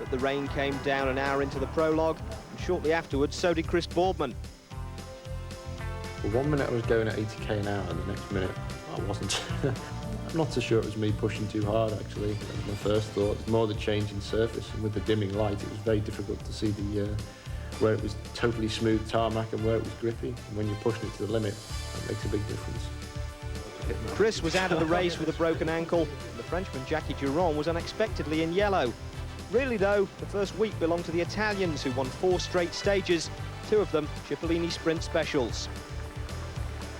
but the rain came down an hour into the prologue, and shortly afterwards so did Chris Boardman. Well, 1 minute I was going at 80k an hour, and the next minute I wasn't. I'm not so sure it was me pushing too hard, actually. That was my first thought. It's more the change in surface, and with the dimming light it was very difficult to see where it was totally smooth tarmac and where it was grippy. And when you're pushing it to the limit, that makes a big difference. Chris was out of the race with a broken ankle, and the Frenchman Jackie Durand was unexpectedly in yellow. Really though, the first week belonged to the Italians, who won 4 straight stages, 2 of them Cipollini Sprint Specials.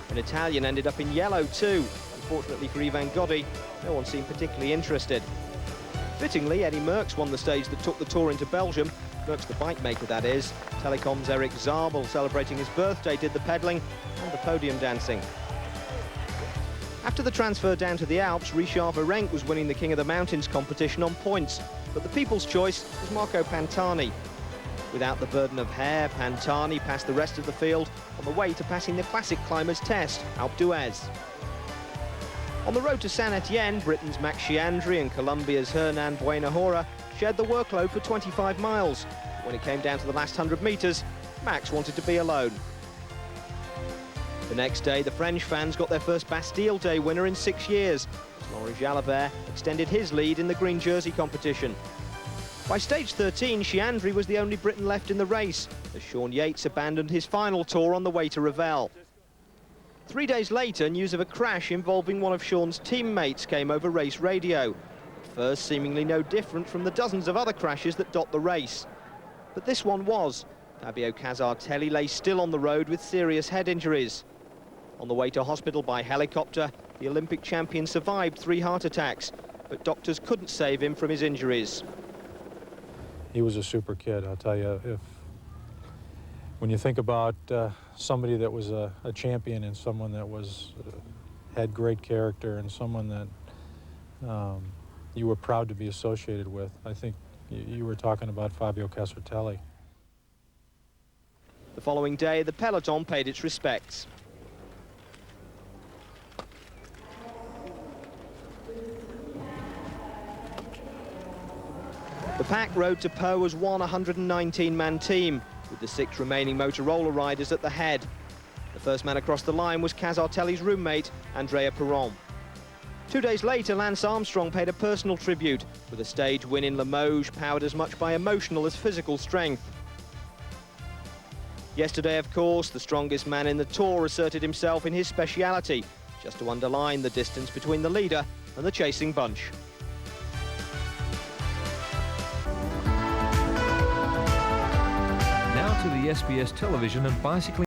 An Italian ended up in yellow too. Unfortunately for Ivan Godi, no one seemed particularly interested. Fittingly, Eddie Merckx won the stage that took the Tour into Belgium. Merckx, the bike maker that is. Telecom's Eric Zabel, celebrating his birthday, did the pedalling and the podium dancing. After the transfer down to the Alps, Richard Virenque was winning the King of the Mountains competition on points, but the people's choice was Marco Pantani. Without the burden of hair, Pantani passed the rest of the field on the way to passing the classic climbers test, Alpe d'Huez. On the road to Saint-Etienne, Britain's Max Chiandri and Colombia's Hernan Buenahora shared the workload for 25 miles. When it came down to the last 100 metres, Max wanted to be alone. The next day, the French fans got their first Bastille Day winner in 6 years. Laurent Jalabert extended his lead in the green jersey competition. By stage 13, Chiandri was the only Briton left in the race, as Sean Yates abandoned his final tour on the way to Revel. 3 days later, news of a crash involving one of Sean's teammates came over race radio. At first, seemingly no different from the dozens of other crashes that dot the race. But this one was. Fabio Casartelli lay still on the road with serious head injuries. On the way to hospital by helicopter, the Olympic champion survived 3 heart attacks, but doctors couldn't save him from his injuries. He was a super kid, I'll tell you. When you think about somebody that was a champion and someone that was had great character and someone that you were proud to be associated with, I think you were talking about Fabio Casartelli. The following day, the peloton paid its respects. The pack rode to Pau as one 119-man team, with the 6 remaining Motorola riders at the head. The first man across the line was Casartelli's roommate, Andrea Perron. 2 days later, Lance Armstrong paid a personal tribute, with a stage win in Limoges powered as much by emotional as physical strength. Yesterday, of course, the strongest man in the Tour asserted himself in his speciality, just to underline the distance between the leader and the chasing bunch. Now to the SBS television and bicycling